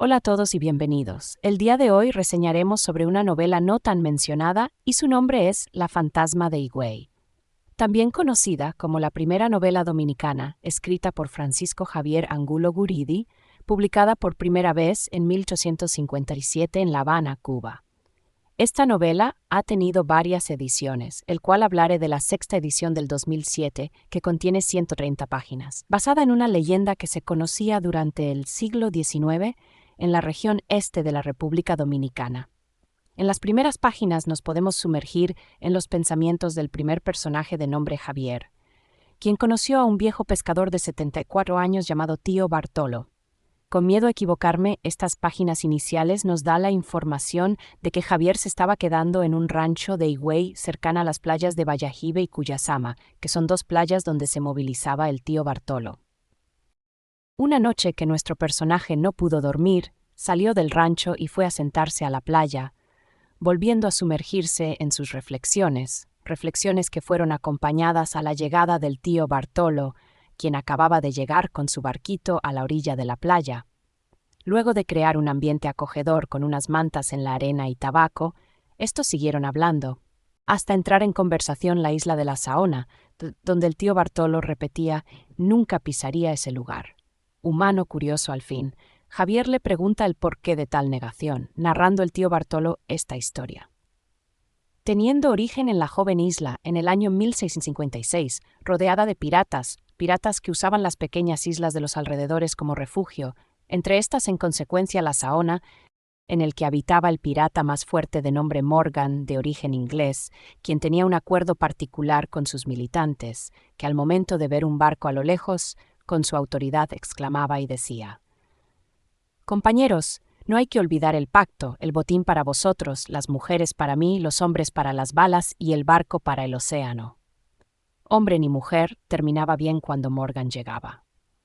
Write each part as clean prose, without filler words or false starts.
Hola a todos y bienvenidos. El día de hoy reseñaremos sobre una novela no tan mencionada y su nombre es La fantasma de Higüey. También conocida como la primera novela dominicana, escrita por Francisco Javier Angulo Guridi, publicada por primera vez en 1857 en La Habana, Cuba. Esta novela ha tenido varias ediciones, el cual hablaré de la sexta edición del 2007, que contiene 130 páginas, basada en una leyenda que se conocía durante el siglo XIX en la región este de la República Dominicana. En las primeras páginas nos podemos sumergir en los pensamientos del primer personaje de nombre Javier, quien conoció a un viejo pescador de 74 años llamado Tío Bartolo. Con miedo a equivocarme, estas páginas iniciales nos da la información de que Javier se estaba quedando en un rancho de Higüey cercana a las playas de Bayahibe y Cuyazama, que son dos playas donde se movilizaba el tío Bartolo. Una noche que nuestro personaje no pudo dormir, salió del rancho y fue a sentarse a la playa, volviendo a sumergirse en sus reflexiones que fueron acompañadas a la llegada del tío Bartolo, quien acababa de llegar con su barquito a la orilla de la playa. Luego de crear un ambiente acogedor con unas mantas en la arena y tabaco, estos siguieron hablando, hasta entrar en conversación la isla de la Saona, donde el tío Bartolo repetía: nunca pisaría ese lugar. Humano curioso al fin, Javier le pregunta el porqué de tal negación, narrando el tío Bartolo esta historia. Teniendo origen en la joven isla en el año 1656, rodeada de piratas que usaban las pequeñas islas de los alrededores como refugio, entre estas en consecuencia la Saona, en el que habitaba el pirata más fuerte de nombre Morgan, de origen inglés, quien tenía un acuerdo particular con sus militantes, que al momento de ver un barco a lo lejos, con su autoridad exclamaba y decía: «Compañeros, no hay que olvidar el pacto, el botín para vosotros, las mujeres para mí, los hombres para las balas y el barco para el océano». Hombre ni mujer terminaba bien cuando Morgan llegaba.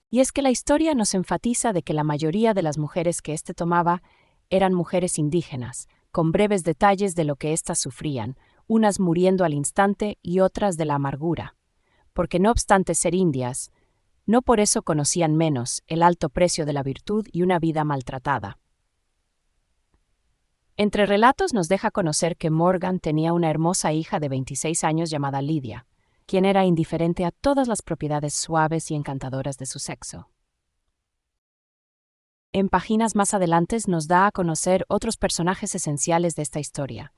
Y es que la historia nos enfatiza de que la mayoría de las mujeres que éste tomaba eran mujeres indígenas, con breves detalles de lo que éstas sufrían, unas muriendo al instante y otras de la amargura, porque no obstante ser indias, no por eso conocían menos el alto precio de la virtud y una vida maltratada. Entre relatos nos deja conocer que Morgan tenía una hermosa hija de 26 años llamada Lidia, quien era indiferente a todas las propiedades suaves y encantadoras de su sexo. En páginas más adelante nos da a conocer otros personajes esenciales de esta historia,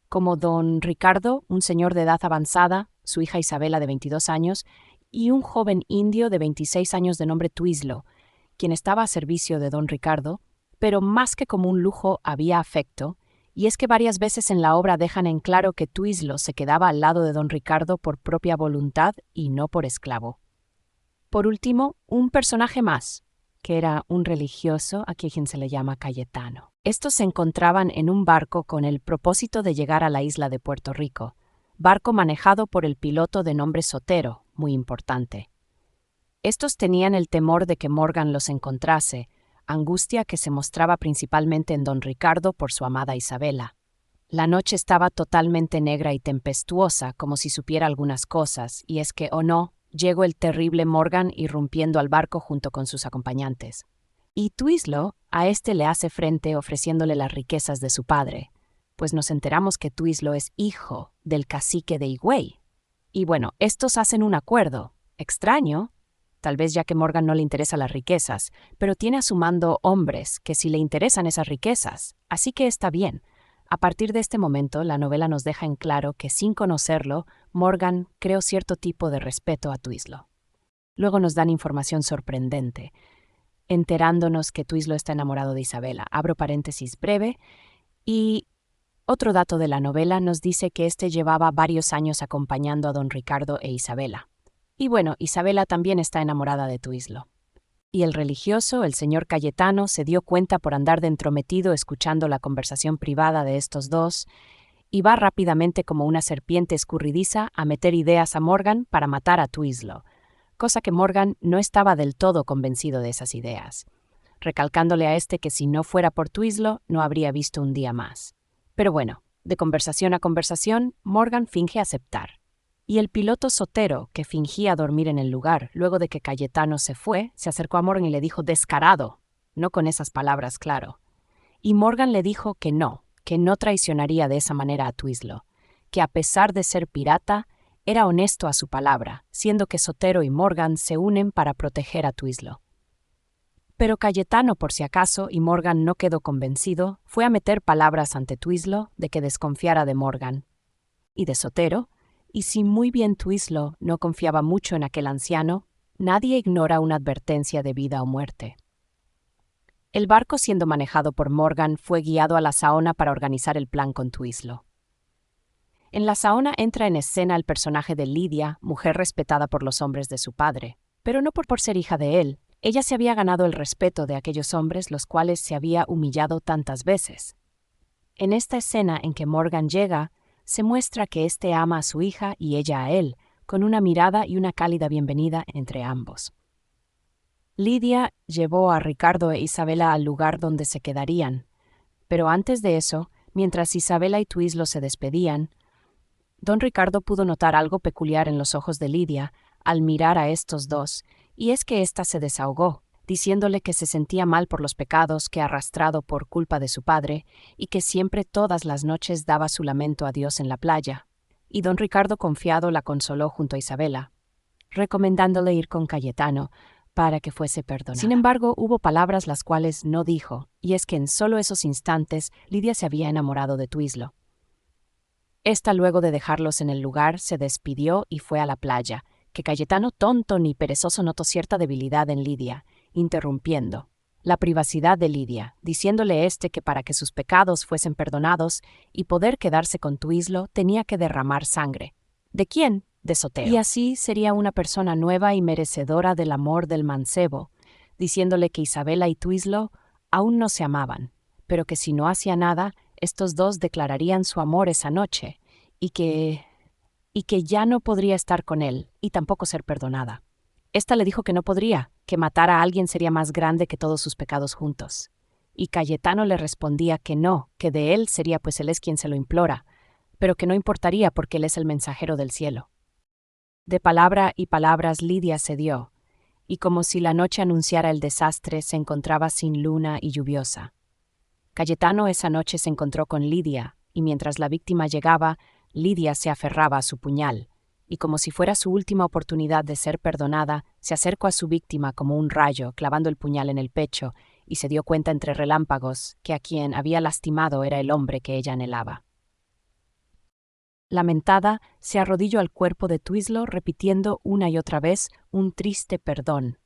como don Ricardo, un señor de edad avanzada, su hija Isabela de 22 años, y un joven indio de 26 años de nombre Tuislo, quien estaba a servicio de don Ricardo, pero más que como un lujo había afecto, y es que varias veces en la obra dejan en claro que Tuislo se quedaba al lado de don Ricardo por propia voluntad y no por esclavo. Por último, un personaje más, que era un religioso a quien se le llama Cayetano. Estos se encontraban en un barco con el propósito de llegar a la isla de Puerto Rico, barco manejado por el piloto de nombre Sotero, muy importante. Estos tenían el temor de que Morgan los encontrase, angustia que se mostraba principalmente en don Ricardo por su amada Isabela. La noche estaba totalmente negra y tempestuosa, como si supiera algunas cosas, y es que, o no, llegó el terrible Morgan irrumpiendo al barco junto con sus acompañantes. Y Tuislo a este le hace frente ofreciéndole las riquezas de su padre, pues nos enteramos que Tuislo es hijo del cacique de Higüey. Y bueno, estos hacen un acuerdo, extraño, tal vez ya que Morgan no le interesan las riquezas, pero tiene a su mando hombres que sí le interesan esas riquezas, así que está bien. A partir de este momento, la novela nos deja en claro que sin conocerlo, Morgan creó cierto tipo de respeto a Tuislo. Luego nos dan información sorprendente, enterándonos que Tuislo está enamorado de Isabela. Abro paréntesis breve, y otro dato de la novela nos dice que éste llevaba varios años acompañando a don Ricardo e Isabela. Y bueno, Isabela también está enamorada de Tuislo. Y el religioso, el señor Cayetano, se dio cuenta por andar de entrometido escuchando la conversación privada de estos dos, y va rápidamente como una serpiente escurridiza a meter ideas a Morgan para matar a Tuislo, cosa que Morgan no estaba del todo convencido de esas ideas, recalcándole a este que si no fuera por Tuislo no habría visto un día más. Pero bueno, de conversación a conversación, Morgan finge aceptar. Y el piloto Sotero, que fingía dormir en el lugar luego de que Cayetano se fue, se acercó a Morgan y le dijo descarado: no con esas palabras, claro. Y Morgan le dijo que no traicionaría de esa manera a Twislo, que a pesar de ser pirata, era honesto a su palabra, siendo que Sotero y Morgan se unen para proteger a Twislo. Pero Cayetano, por si acaso, y Morgan no quedó convencido, fue a meter palabras ante Twislo de que desconfiara de Morgan y de Sotero, y si muy bien Twislo no confiaba mucho en aquel anciano, nadie ignora una advertencia de vida o muerte. El barco, siendo manejado por Morgan, fue guiado a la Saona para organizar el plan con Twislo. En la Saona entra en escena el personaje de Lidia, mujer respetada por los hombres de su padre, pero no por ser hija de él. Ella se había ganado el respeto de aquellos hombres los cuales se había humillado tantas veces. En esta escena en que Morgan llega, se muestra que éste ama a su hija y ella a él, con una mirada y una cálida bienvenida entre ambos. Lidia llevó a Ricardo e Isabela al lugar donde se quedarían, pero antes de eso, mientras Isabela y Twislo se despedían, don Ricardo pudo notar algo peculiar en los ojos de Lidia al mirar a estos dos, y es que ésta se desahogó, diciéndole que se sentía mal por los pecados que ha arrastrado por culpa de su padre y que siempre todas las noches daba su lamento a Dios en la playa. Y don Ricardo confiado la consoló junto a Isabela, recomendándole ir con Cayetano para que fuese perdonada. Sin embargo, hubo palabras las cuales no dijo, y es que en solo esos instantes Lidia se había enamorado de Twislo. Esta, luego de dejarlos en el lugar, se despidió y fue a la playa, que Cayetano, tonto ni perezoso, notó cierta debilidad en Lidia, interrumpiendo la privacidad de Lidia, diciéndole que para que sus pecados fuesen perdonados y poder quedarse con Twislo tenía que derramar sangre. ¿De quién? De Sotero. Y así sería una persona nueva y merecedora del amor del mancebo, diciéndole que Isabela y Twislo aún no se amaban, pero que si no hacía nada, estos dos declararían su amor esa noche, y que ya no podría estar con él y tampoco ser perdonada. Esta le dijo que no podría, que matar a alguien sería más grande que todos sus pecados juntos. Y Cayetano le respondía que no, que de él sería, pues él es quien se lo implora, pero que no importaría porque él es el mensajero del cielo. De palabra y palabras Lidia cedió, y como si la noche anunciara el desastre, se encontraba sin luna y lluviosa. Cayetano esa noche se encontró con Lidia, y mientras la víctima llegaba, Lidia se aferraba a su puñal, y como si fuera su última oportunidad de ser perdonada, se acercó a su víctima como un rayo, clavando el puñal en el pecho, y se dio cuenta entre relámpagos que a quien había lastimado era el hombre que ella anhelaba. Lamentada, se arrodilló al cuerpo de Twislo, repitiendo una y otra vez un triste perdón.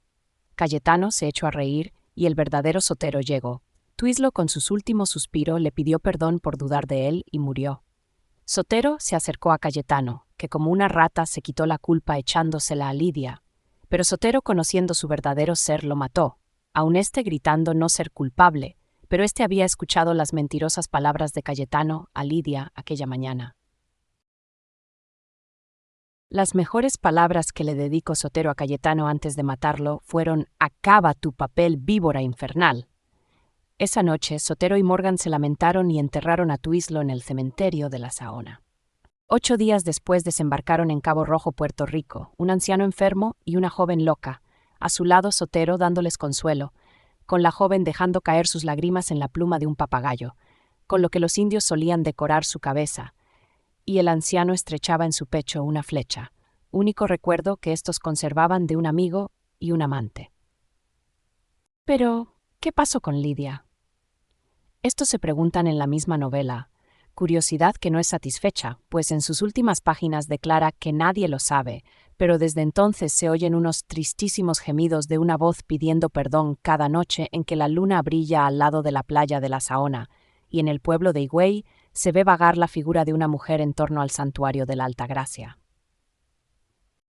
Cayetano se echó a reír, y el verdadero Sotero llegó. Twislo, con sus últimos suspiros, le pidió perdón por dudar de él y murió. Sotero se acercó a Cayetano, que como una rata se quitó la culpa echándosela a Lidia. Pero Sotero, conociendo su verdadero ser, lo mató, aun gritando no ser culpable, pero había escuchado las mentirosas palabras de Cayetano a Lidia aquella mañana. Las mejores palabras que le dedicó Sotero a Cayetano antes de matarlo fueron: «Acaba tu papel, víbora infernal». Esa noche, Sotero y Morgan se lamentaron y enterraron a Twislo en el cementerio de la Saona. 8 días después desembarcaron en Cabo Rojo, Puerto Rico, un anciano enfermo y una joven loca. A su lado Sotero dándoles consuelo, con la joven dejando caer sus lágrimas en la pluma de un papagayo, con lo que los indios solían decorar su cabeza, y el anciano estrechaba en su pecho una flecha, único recuerdo que estos conservaban de un amigo y un amante. Pero, ¿qué pasó con Lidia? Esto se preguntan en la misma novela, curiosidad que no es satisfecha, pues en sus últimas páginas declara que nadie lo sabe, pero desde entonces se oyen unos tristísimos gemidos de una voz pidiendo perdón cada noche en que la luna brilla al lado de la playa de la Saona, y en el pueblo de Higüey se ve vagar la figura de una mujer en torno al santuario de la Altagracia.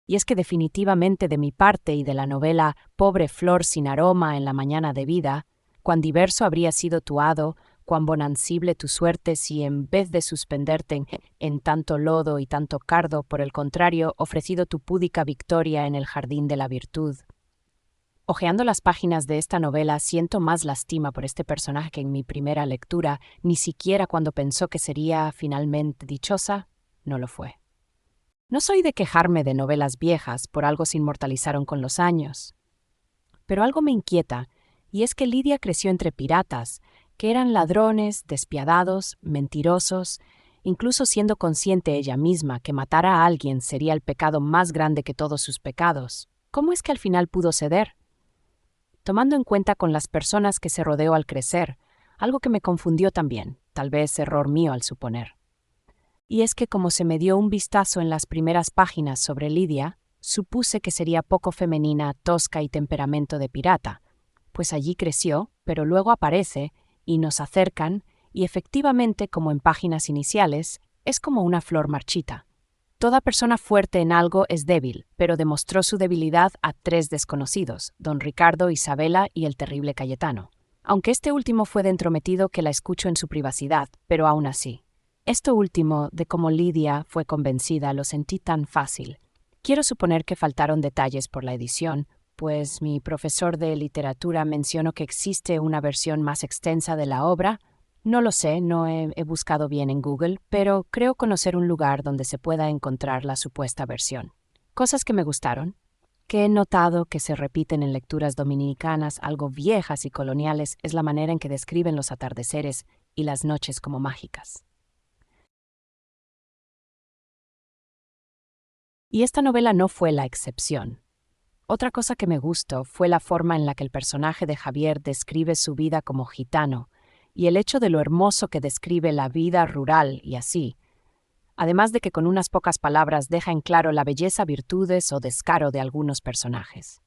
Y es que definitivamente, de mi parte y de la novela Pobre flor sin aroma en la mañana de vida, cuán diverso habría sido tu hado, cuán bonancible tu suerte si en vez de suspenderte en tanto lodo y tanto cardo, por el contrario, ofrecido tu púdica victoria en el jardín de la virtud. Hojeando las páginas de esta novela, siento más lástima por este personaje que en mi primera lectura, ni siquiera cuando pensó que sería finalmente dichosa, no lo fue. No soy de quejarme de novelas viejas, por algo se inmortalizaron con los años. Pero algo me inquieta, Y es que Lidia creció entre piratas, que eran ladrones, despiadados, mentirosos, incluso siendo consciente ella misma que matar a alguien sería el pecado más grande que todos sus pecados. ¿Cómo es que al final pudo ceder? Tomando en cuenta con las personas que se rodeó al crecer, algo que me confundió también, tal vez error mío al suponer. Y es que como se me dio un vistazo en las primeras páginas sobre Lidia, supuse que sería poco femenina, tosca y temperamento de pirata, pues allí creció, pero luego aparece, y nos acercan, y efectivamente, como en páginas iniciales, es como una flor marchita. Toda persona fuerte en algo es débil, pero demostró su debilidad a 3 desconocidos, don Ricardo, Isabela y el terrible Cayetano. Aunque este último fue de entrometido que la escucho en su privacidad, pero aún así. Esto último, de cómo Lidia fue convencida, lo sentí tan fácil. Quiero suponer que faltaron detalles por la edición, pues mi profesor de literatura mencionó que existe una versión más extensa de la obra. No lo sé, no he buscado bien en Google, pero creo conocer un lugar donde se pueda encontrar la supuesta versión. Cosas que me gustaron, que he notado que se repiten en lecturas dominicanas algo viejas y coloniales, es la manera en que describen los atardeceres y las noches como mágicas. Y esta novela no fue la excepción. Otra cosa que me gustó fue la forma en la que el personaje de Javier describe su vida como gitano, y el hecho de lo hermoso que describe la vida rural y así, además de que con unas pocas palabras deja en claro la belleza, virtudes o descaro de algunos personajes.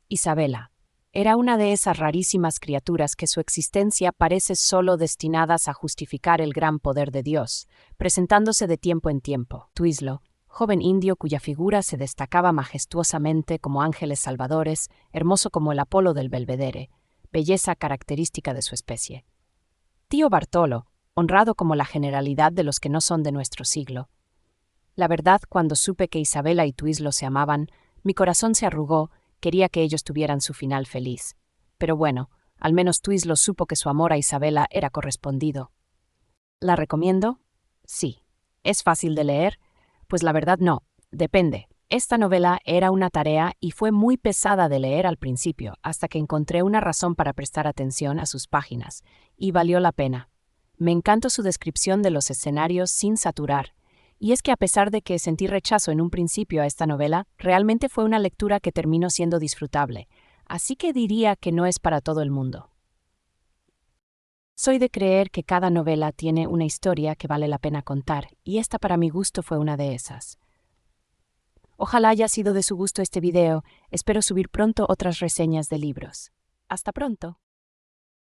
Isabela era una de esas rarísimas criaturas que su existencia parece solo destinadas a justificar el gran poder de Dios, presentándose de tiempo en tiempo. Twislo, joven indio cuya figura se destacaba majestuosamente como ángeles salvadores, hermoso como el Apolo del Belvedere, belleza característica de su especie. Tío Bartolo, honrado como la generalidad de los que no son de nuestro siglo. La verdad, cuando supe que Isabela y Twislo se amaban, mi corazón se arrugó, quería que ellos tuvieran su final feliz. Pero bueno, al menos Twislo supo que su amor a Isabela era correspondido. ¿La recomiendo? Sí. ¿Es fácil de leer? Pues la verdad no, depende. Esta novela era una tarea y fue muy pesada de leer al principio, hasta que encontré una razón para prestar atención a sus páginas, y valió la pena. Me encantó su descripción de los escenarios sin saturar, y es que a pesar de que sentí rechazo en un principio a esta novela, realmente fue una lectura que terminó siendo disfrutable, así que diría que no es para todo el mundo. Soy de creer que cada novela tiene una historia que vale la pena contar, y esta para mi gusto fue una de esas. Ojalá haya sido de su gusto este video, espero subir pronto otras reseñas de libros. Hasta pronto.